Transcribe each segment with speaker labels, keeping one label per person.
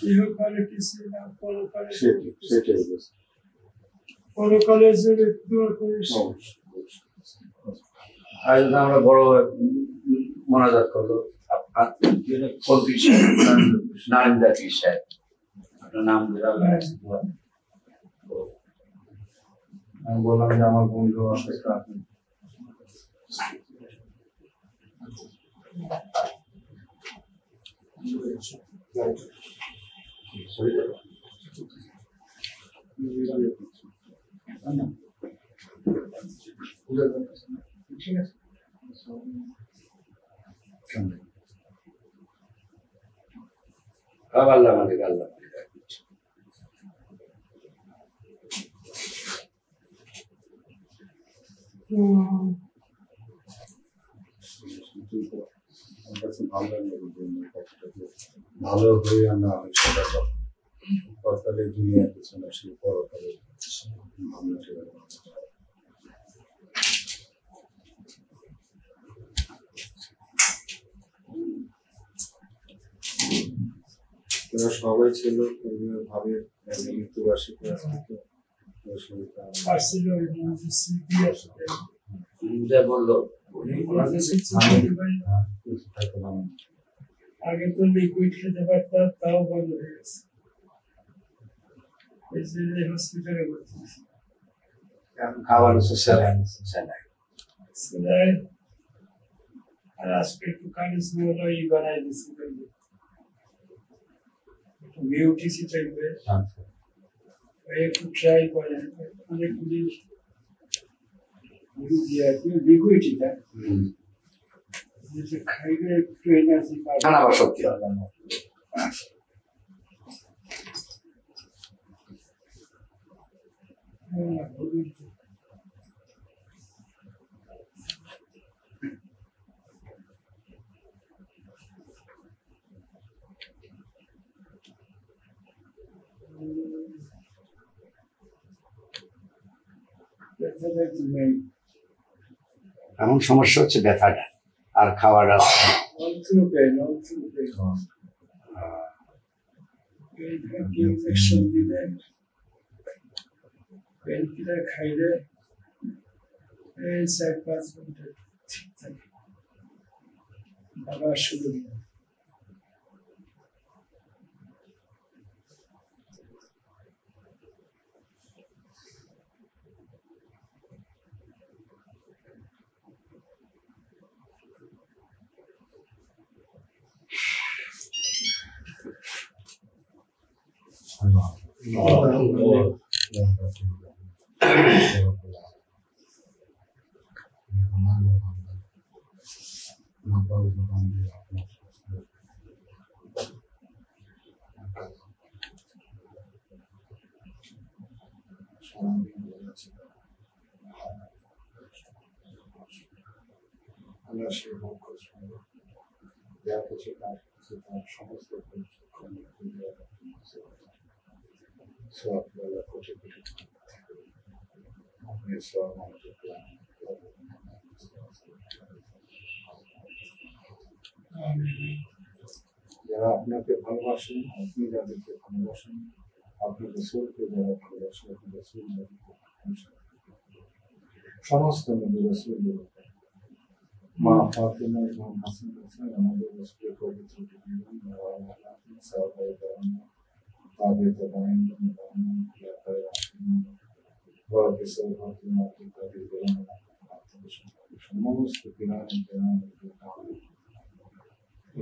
Speaker 1: ইহকালে কিছুই না, পরকালে
Speaker 2: সেটাই
Speaker 1: পরকালের জন্য দোয়া করিস।
Speaker 2: আজ আমরা বড় মোনাজাত করলো নারিন্দা পীর সাহেব, আপনার নাম আমি বললাম যে আমার বন্ধু অসুস্থ, আপনি ঠিক আছে আল্লাহ মালিক আল্লাহ ভালো হয়ে আমরা সেটা পরকালে দুনিয়ার পিছনে আসি, পরকালে ভাবনা সবাই ছিল ভাবে মৃত্যুবার্ষিকী বললো
Speaker 1: আগে তো লিকুইড খেতে পারতাম, তাও বন্ধ হয়ে গেছে, হসপিটালে ভর্তি
Speaker 2: খাবার
Speaker 1: আর আজকে একটু কাগজ হলো ই বানাই দিচ্ছি, বিউটিসি টাইপের একটু ট্রাই করে অনেকগুলি লিকুইডটা খাইলে একটু এনার্জি
Speaker 2: পাবে সত্যি এমন সমস্যা হচ্ছে ব্যথাটা আর খাওয়াটা
Speaker 1: খাইলে 4-5 ঘন্টা ঠিক থাকে, আবার শুরু সমস্ত যারা আপনাকে ভালোবাসেন, আপনি যাদেরকে ভালোবাসেন, আপনার রাসূলকে যারা ভালোবাসেন, আপনার রাসূল সমস্ত নবী রাসূলদের মা ফাতিমা ইমাম হাসান হোসেন আমাদের রাসূলের পবিত্র জীবন সাহাবায়ে কেরাম তাবেঈন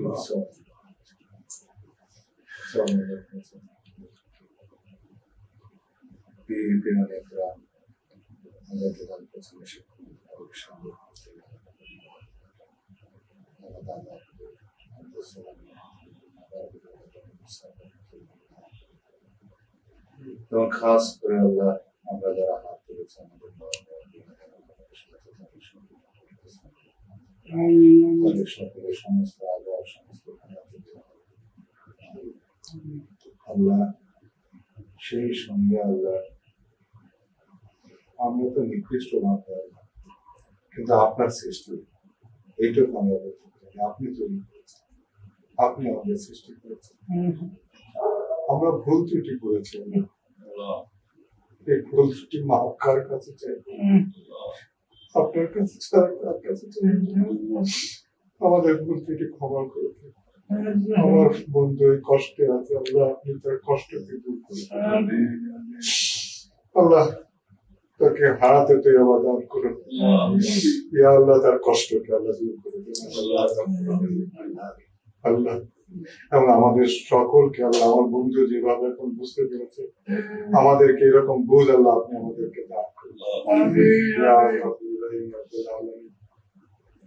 Speaker 1: সমস্ত এবং খাস করে আল্লাহ আমরা যারা হাত তুলেছি আমাদের সকলের সমস্ত আদর সমস্ত আল্লাহ সেই সঙ্গে আল্লাহ আমরা তো নিকৃষ্ট মাত্র, কিন্তু আপনার সৃষ্টি এইটুকু আমরা বলতে পারি, আপনি তৈরি করেছেন, আপনি আমাদের সৃষ্টি করেছেন, আমরা ভুল ত্রুটি করেছি, এই ভুল ত্রুটি মাফ কার কাছে চাই? আপনার কাছে ছাড়া কার কাছে চাই? আমাদের ভুল ত্রুটি ক্ষমা করে দিন। আমার বন্ধু এই কষ্টে আছে, আল্লাহ আপনি তার কষ্টকে দূর করে আল্লাহ তাকে হারাতে তো আবার দান করুন। ইয়া আল্লাহ তার কষ্টকে আল্লাহ দূর করে দিন আল্লাহ। এবং আমাদের সকলকে আল্লাহ, আমার বন্ধু যেভাবে এখন বুঝতে পেরেছে, আমাদেরকে এরকম বুঝ আল্লাহ আপনি আমাদেরকে দান করুন।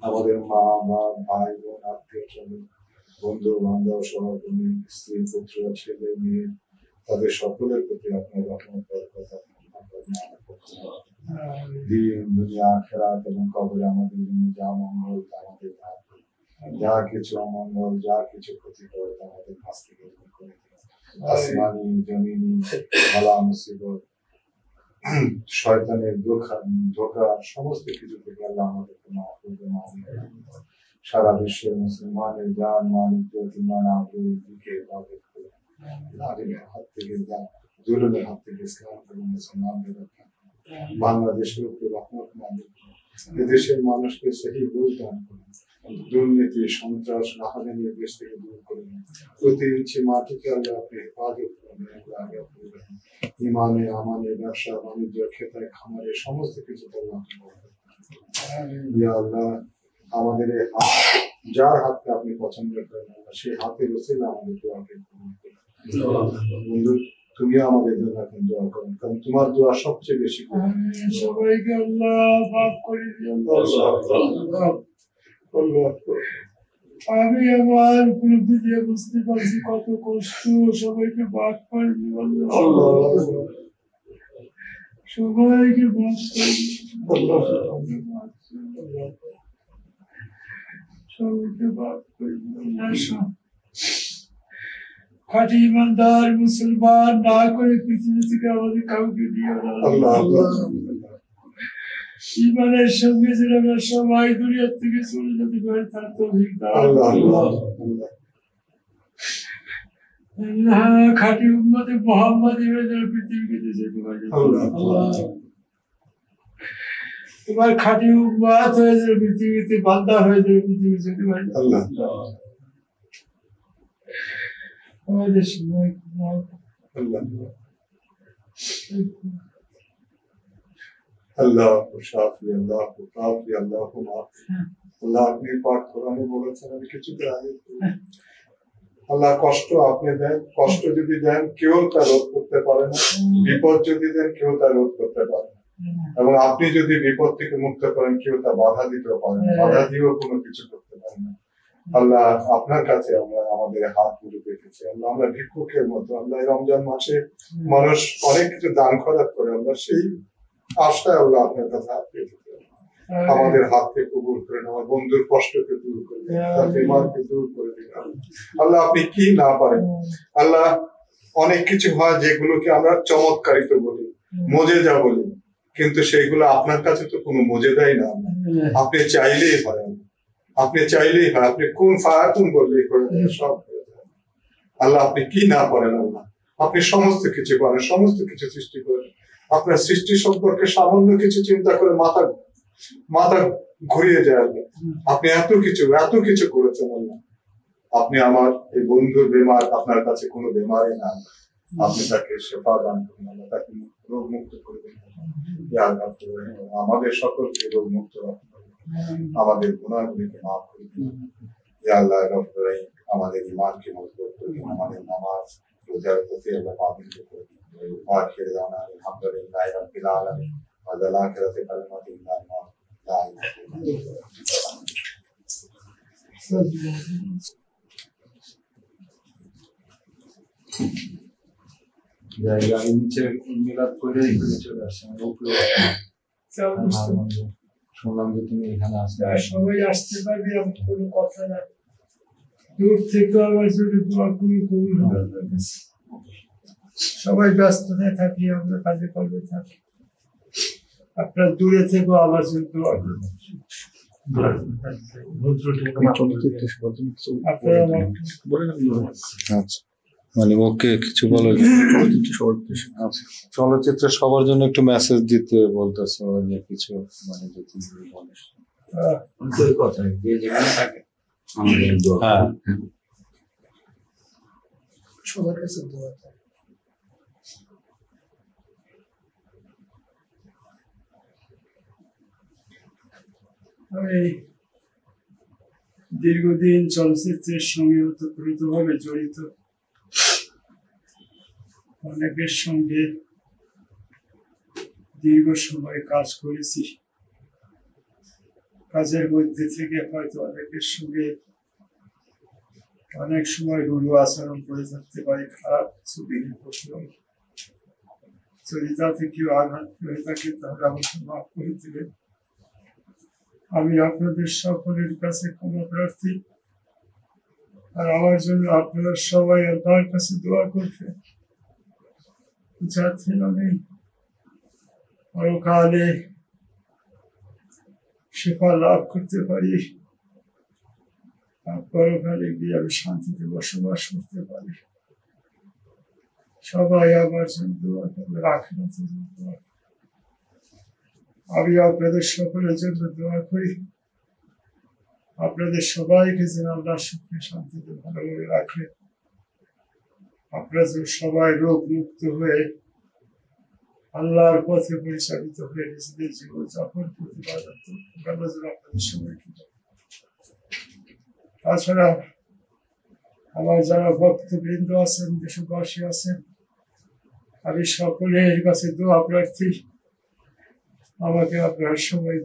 Speaker 1: আমাদের মা ভাই বোন আত্মীয় স্বজন বন্ধু বান্ধব সহকর্মী স্ত্রী পুত্র ছেলে মেয়ে তাদের সকলের প্রতি আপনার রহমত বরকত দিন দুনিয়া আখিরাত এবং কবরে আমাদের জন্য যা মঙ্গল তা আমাদের দান করুন। যা কিছু অমঙ্গল যা কিছু ক্ষতিকর তা আমাদের কাছ থেকে দূর করে দিন। আসমানি জমিনি বালা মুসিবত শয়তানের ধোঁকা সমস্ত কিছু থেকে আল্লাহ আমাদেরকে মাফ করবেন। সারা বিশ্বের মুসলমানের জান মান ইজ্জত ঈমান আবরু দিকে হেফাজত করুন। জালিমের হাত থেকে জুলুমের হাত থেকে ইসলাম এবং মুসলমানদের রক্ষা করুন। বাংলাদেশের উপরে রহমত নাযিল করুন। এদেশের মানুষকে সহি বুঝ দান করুন। দুর্নীতি সন্ত্রাস রাহাজানি দেশ থেকে দূর করুন। প্রতি ইঞ্চি মাটিকে আল্লাহ আপনি হেফাজত করুন। ইমানে আমানে ব্যবসা বাণিজ্য ক্ষেত্রে খামারে সমস্ত কিছু আল্লাহ আমাদের যার হাতকে আপনি পছন্দ করেন সেই হাতের ওসিলা আমাদের দোয়াকে বন্ধু তুমি আমাদের জন্য এখন দোয়া করেন, কারণ তোমার দোয়া সবচেয়ে বেশি।
Speaker 3: সবাইকে আল্লাহ মাফ করে দিন। আমি আমার উপলব্ধি দিয়ে বুঝতে পারছি কত কষ্ট, সবাইকে মাফ করে দিন। সবাইকে মাফ করে দিন। সবাইকে মাফ করে দিন। খাঁটি ইমানদার মুসলমান না করে পৃথিবী থেকে আমাদের কাউকে দিও না। ইমানের সঙ্গে যেন আমরা সবাই দুনিয়ার থেকে চলে যেতে পারি তার তৌফিক দাও। খাঁটি উম্মতে মুহাম্মাদী হয়ে যেন পৃথিবীতে যেতে পারি। তোমার খাঁটি উম্মত হয়ে যেন পৃথিবীতে বান্দা হয়ে যেন পৃথিবী যেতে পারি। আমাদের সময়
Speaker 1: আল্লাহ শাফি আল্লাহ কাফি আল্লাহ মাফি। আল্লাহ আপনি পাক কোরআনে বলেছেন, আমি কিছুটা আগে আল্লাহ কষ্ট আপনি দেন, কষ্ট যদি দেন কেউ তা রোধ করতে পারে না, বিপদ যদি দেন কেউ তা রোধ করতে পারে না, এবং আপনি যদি বিপদ থেকে মুক্ত করেন কেউ তা বাধা দিতে পারে না, বাধা দিয়েও কোনো কিছু করতে পারে না। আল্লাহ আপনার কাছে আমরা আমাদের হাত তুলে রেখেছি। আল্লাহ আমরা ভিক্ষুকের মতো, আল্লাহ রমজান মাসে মানুষ অনেক কিছু দান খরচ করে, আমরা সেই আশায় আল্লাহ আপনার কাছে হাত পেয়েছি। আমাদের হাতকে কবুল করে দিন, আমার বন্ধুর কষ্টকে দূর করে দিন, তার বিমারকে দূর করে দিন। আল্লাহ আপনি কি না পারেন? আল্লাহ অনেক কিছু হয় যেগুলোকে আমরা চমৎকারিত বলি, মজেদা বলি, কিন্তু সেইগুলো আপনার কাছে তো কোনো মজেদাই না। আপনি চাইলেই হয়, আপনি চাইলেই হয়, আপনি কোন ফায়াতুন বললেই করে দেন, সব আল্লাহ আপনি কি না পারেন? আল্লাহ আপনি সমস্ত কিছু পারেন, সমস্ত কিছু সৃষ্টি করেন। আপনার সৃষ্টি সম্পর্কে সামান্য কিছু চিন্তা করে মাথা ঘুরিয়ে যায়। আল্লাহ আপনি এত কিছু করেছেন। আল্লাহ আপনি আমার এই বন্ধুর বেমার, আপনার কাছে কোনো বেমারই না, আপনি তাকে শেফা দান করুন, আল্লাহ তাকে রোগ মুক্ত করে দিন। আমাদের সকলকে রোগ মুক্ত রাখুন, আমাদের গুনাহগুলিকে মাফ করে দিন। ইয়া আল্লাহ রব্বুল রহিম আমাদের ঈমানকে মজবুত করে দিন, আমাদের নামাজ রোজার প্রতি আল্লাহ পাবন্দ করে দিন। আখির দাওয়ানা আলহামদুলিল্লাহি রাব্বিল আলামিন ওয়া আল আখিরাতি কালিমাতুন লা ইলাহা
Speaker 4: জায়গা নিচে মিলাদ করে চলে আসছে। শুনলাম যে তুমি এখানে আসবে,
Speaker 3: সবাই আসতে পারবে এমন কোনো কথা না। দূর থেকে আমার জন্য দোয়া করি, কবুল হবে আল্লাহর কাছে। সবাই ব্যস্ততায় থাকি, আমরা কাজে কর্মে থাকি, আপনার দূরে থেকেও আমার জন্য দোয়া করবেন। আপনারা আমার
Speaker 5: আচ্ছা মানে ওকে কিছু বলো চলচ্চিত্রে সবার জন্য একটু মেসেজ দিতে বলতেছে যে কিছু মানে যদি বলিস।
Speaker 2: অন্তরের কথা যে যেখানে থাকে আমাদের দোয়া
Speaker 5: হ্যাঁ
Speaker 3: সবার কাছে দোয়া চাই। আমি দীর্ঘদিন চলচ্চিত্রের সঙ্গে ওতপ্রোতভাবে জড়িত, অনেকের সঙ্গে দীর্ঘ সময় কাজ করেছি। কাজের মধ্যে থেকে হয়তো অনেকের সঙ্গে অনেক সময় রুড়ো আচরণ করে থাকতে পারি, খারাপ ছবি করতে পারি। যদি তাতে কেউ আঘাত করে থাকে তাহলে আমাকে মাফ করে দেবেন। আমি আপনাদের সকলের কাছে ক্ষমা প্রার্থী, আর আমার জন্য আপনারা সবাই আল্লাহর কাছে দোয়া করবেন যাতে আমি পরকালে শিফা লাভ করতে পারি, আর পরকালে গিয়ে আমি শান্তিতে বসবাস করতে পারি। সবাই আমার জন্য দোয়া করবে, রাখেন। আমি আপনাদের সকলের জন্য দোয়া করি, আপনাদের সবাইকে যেন আল্লাহ সুখে শান্তিতে ভালোভাবে রাখে। আপনারা যেন সবাই রোগ মুক্ত হয়ে আল্লাহর পথে পরিচালিত হয়ে নিজেদের জীবন যাপন করতে পারেন। আপনাদের সবাইকে। তাছাড়া আমার যারা ভক্তবৃন্দ আছেন, দেশবাসী আছেন, আমি সকলের কাছে দোয়া প্রার্থী, আমাকে আপনারা সবাই